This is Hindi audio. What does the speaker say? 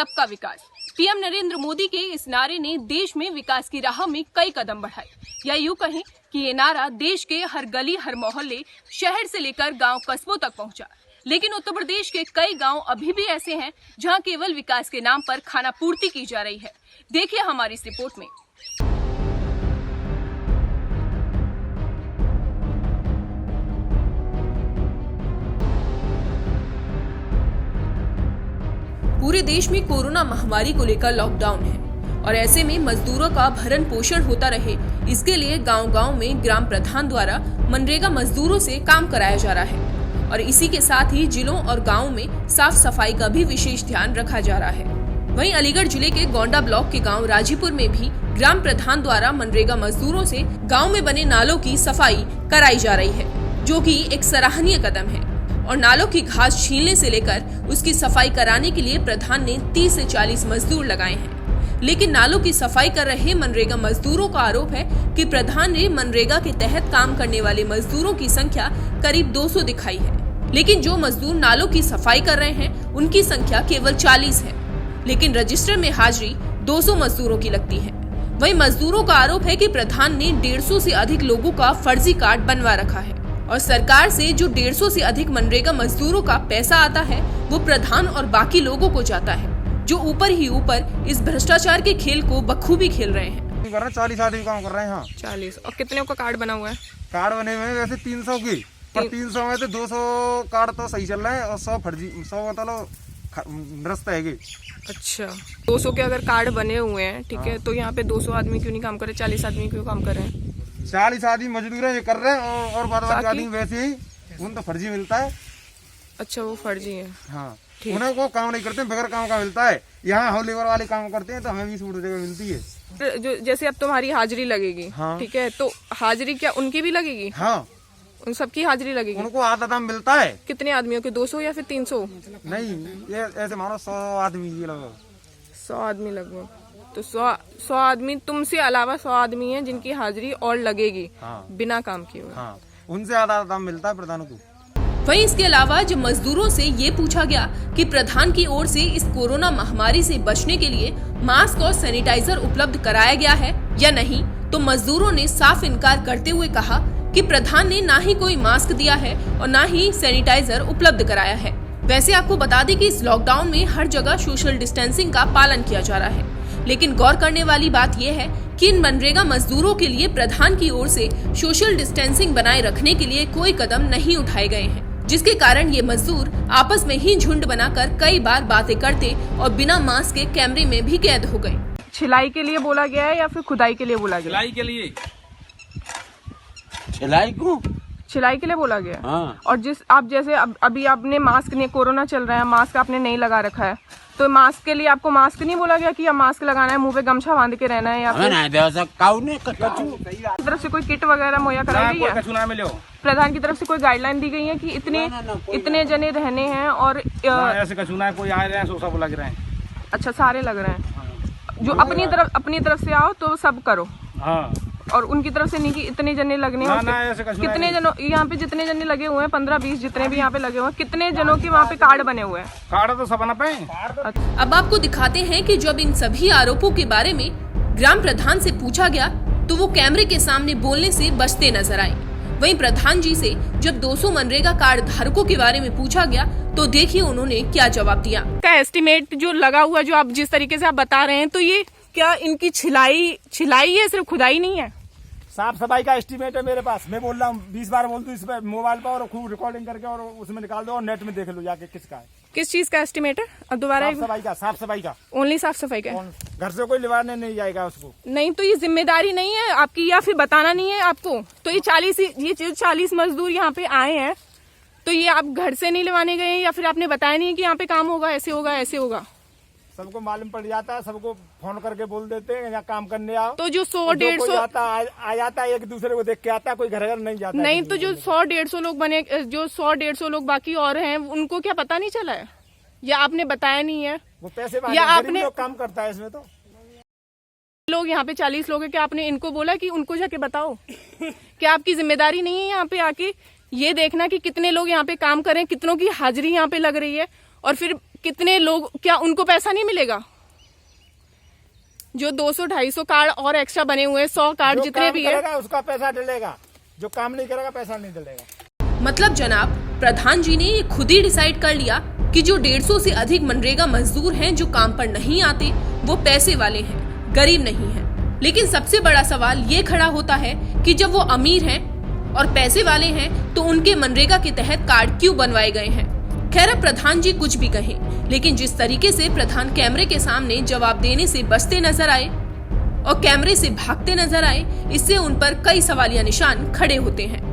सबका विकास। पीएम नरेंद्र मोदी के इस नारे ने देश में विकास की राह में कई कदम बढ़ाए, या यूं कहें कि ये नारा देश के हर गली, हर मोहल्ले, शहर से लेकर गांव कस्बों तक पहुंचा। लेकिन उत्तर प्रदेश के कई गांव अभी भी ऐसे हैं जहां केवल विकास के नाम पर खाना पूर्ति की जा रही है। देखिए हमारी इस रिपोर्ट में। पूरे देश में कोरोना महामारी को लेकर लॉकडाउन है और ऐसे में मजदूरों का भरण पोषण होता रहे, इसके लिए गांव-गांव में ग्राम प्रधान द्वारा मनरेगा मजदूरों से काम कराया जा रहा है और इसी के साथ ही जिलों और गांवों में साफ सफाई का भी विशेष ध्यान रखा जा रहा है। वहीं अलीगढ़ जिले के गोंडा ब्लॉक के गांव राजीपुर में भी ग्राम प्रधान द्वारा मनरेगा मजदूरों से गाँव में बने नालों की सफाई कराई जा रही है, जो की एक सराहनीय कदम है। और नालों की घास छीलने से लेकर उसकी सफाई कराने के लिए प्रधान ने 30 से 40 मजदूर लगाए हैं। लेकिन नालों की सफाई कर रहे मनरेगा मजदूरों का आरोप है कि प्रधान ने मनरेगा के तहत काम करने वाले मजदूरों की संख्या करीब 200 दिखाई है, लेकिन जो मजदूर नालों की सफाई कर रहे हैं उनकी संख्या केवल 40 है, लेकिन रजिस्टर में हाजिरी 200 मजदूरों की लगती है। वहीं मजदूरों का आरोप है कि प्रधान ने 150 से अधिक लोगों का फर्जी कार्ड बनवा रखा है और सरकार से जो 150 से अधिक मनरेगा मजदूरों का पैसा आता है वो प्रधान और बाकी लोगों को जाता है, जो ऊपर ही ऊपर इस भ्रष्टाचार के खेल को बखूबी खेल रहे हैं। 40 आदमी काम कर रहे हैं। हाँ 40। और कितने का कार्ड बना हुआ है? कार्ड बने हुए हैं वैसे 300 की, पर 300 में तो 200 कार्ड तो सही चल रहे हैं और 100 फर्जी, 100 मतलब दुरुस्त है। अच्छा, 200 के अगर कार्ड बने हुए हैं, ठीक है, तो यहाँ पे 200 आदमी क्यों नहीं काम करे, 40 आदमी क्यों काम कर रहे हैं? 40 आदमी मजदूर है ये कर रहे हैं और बाद बाकी आदमी वैसे ही उन तो फर्जी मिलता है। अच्छा, वो फर्जी है। हाँ, उन्हें को काम नहीं करते, बगैर काम का मिलता है। यहाँ हम लेबर वाले काम करते हैं तो हमें भी छूट जगह मिलती है। जो जैसे अब तुम्हारी हाजिरी लगेगी, हाँ, ठीक है, तो हाजिरी क्या उनकी भी लगेगी? हाँ, उन सबकी हाजिरी लगेगी। उनको आधा दाम मिलता है। कितने आदमियों के? 200 या फिर 300? नहीं, ये ऐसे मानो 100 आदमी लगभग। 100 आदमी लगभग। तो 100 आदमी तुमसे अलावा 100 आदमी हैं जिनकी हाजिरी और लगेगी। हाँ, बिना काम किए हुए। हाँ, उनसे आधा दाम मिलता है प्रधान को। वहीं इसके अलावा जब मजदूरों से ये पूछा गया कि प्रधान की ओर से इस कोरोना महामारी से बचने के लिए मास्क और सैनिटाइजर उपलब्ध कराया गया है या नहीं, तो मजदूरों ने साफ इनकार करते हुए कहा कि प्रधान ने ना ही कोई मास्क दिया है और ना ही सैनिटाइजर उपलब्ध कराया है। वैसे आपको बता दें कि इस लॉकडाउन में हर जगह सोशल डिस्टेंसिंग का पालन किया जा रहा है, लेकिन गौर करने वाली बात यह है कि इन मनरेगा मजदूरों के लिए प्रधान की ओर से सोशल डिस्टेंसिंग बनाए रखने के लिए कोई कदम नहीं उठाए गए हैं, जिसके कारण ये मजदूर आपस में ही झुंड बनाकर कई बार बातें करते और बिना मास्क के कैमरे में भी कैद हो गए। छिलाई के लिए बोला गया है या फिर खुदाई के लिए बोला गया? छिलाई के लिए। छिलाई को? छिलाई के लिए बोला गया। हाँ। और जिस आप जैसे अभी आपने मास्क नहीं, कोरोना चल रहा है, मास्क आपने नहीं लगा रखा है, तो मास्क के लिए आपको मास्क नहीं बोला गया कि अब मास्क लगाना है, मुंह पे गमछा बांध के रहना है, या फिर तरफ से कोई किट वगैरह मुहैया कराई गई है? प्रधान की तरफ से कोई गाइडलाइन दी गई है कि इतने जने रहने हैं और ऐसे कछुना है, कोई आ रहे हैं सो सब लग रहे हैं? अच्छा, सारे लग रहे हैं। जो अपनी तरफ से आओ तो सब करो। हाँ। और उनकी तरफ से नहीं कि इतने जने लगने हैं। कितने जनों यहाँ पे जितने जने लगे हुए हैं, 15-20 जितने भी यहाँ पे लगे हुए हैं, कितने जनों के वहाँ पे कार्ड बने हुए हैं? कार्ड तो सब बना पाए। अब आपको दिखाते हैं कि जब इन सभी आरोपों के बारे में ग्राम प्रधान से पूछा गया तो वो कैमरे के सामने बोलने से बचते नजर आए। वहीं प्रधान जी से जब 200 मनरेगा कार्ड धारकों के बारे में पूछा गया तो देखिए उन्होंने क्या जवाब दिया। का एस्टिमेट जो लगा हुआ, जो आप जिस तरीके से आप बता रहे हैं, तो ये क्या इनकी छिलाई है, सिर्फ खुदाई नहीं है? साफ सफाई का एस्टीमेट है मेरे पास। मैं बोल रहा हूँ 20 बार बोल दूं इस पे मोबाइल पर और खूब रिकॉर्डिंग करके और उसमें निकाल दो और नेट में देख लो जाके किसका है। किस चीज का एस्टिमेट है? अब दोबारा साफ सफाई का। ओनली साफ सफाई का? घर से कोई लिवाने नहीं जाएगा उसको। नहीं, तो ये जिम्मेदारी नहीं है आपकी या फिर बताना नहीं है आपको? तो ये 40 मजदूर यहाँ पे आए हैं, तो ये आप घर से नहीं लिवाने गए या फिर आपने बताया नहीं कि यहाँ पे काम होगा, ऐसे होगा, ऐसे होगा? सबको मालूम पड़ जाता है, सबको फोन करके बोल देते हैं यहाँ काम करने आओ। तो जो 100-150 आ जाता है, एक दूसरे को देख के आता है, कोई घर नहीं जाता। नहीं, तो जो 100-150 लोग बने, जो 100-150 लोग बाकी और हैं, उनको क्या पता नहीं चला है या आपने बताया नहीं है? वो पैसे या आपने काम करता है इसमें। तो लोग यहाँ पे 40 लोग हैं, क्या आपने इनको बोला कि उनको जाके बताओ? क्या आपकी जिम्मेदारी नहीं है यहाँ पे आके ये देखना कि कितने लोग यहाँ पे काम करें, कितनों की हाजिरी यहाँ पे लग रही है, और फिर कितने लोग, क्या उनको पैसा नहीं मिलेगा? जो 200-250 कार्ड और एक्स्ट्रा बने हुए 100 कार्ड जितने भी है, उसका पैसा डलेगा, जो काम नहीं करेगा पैसा नहीं डलेगा। मतलब जनाब, प्रधान जी ने ये खुद ही डिसाइड कर लिया कि जो 150 से अधिक मनरेगा मजदूर हैं जो काम पर नहीं आते वो पैसे वाले हैं, गरीब नहीं हैं। लेकिन सबसे बड़ा सवाल ये खड़ा होता है कि जब वो अमीर हैं और पैसे वाले हैं तो उनके मनरेगा के तहत कार्ड क्यों बनवाए गए हैं? खैर, अब प्रधान जी कुछ भी कहें, लेकिन जिस तरीके से प्रधान कैमरे के सामने जवाब देने से बचते नजर आए और कैमरे से भागते नजर आए, इससे उन पर कई सवालिया निशान खड़े होते हैं।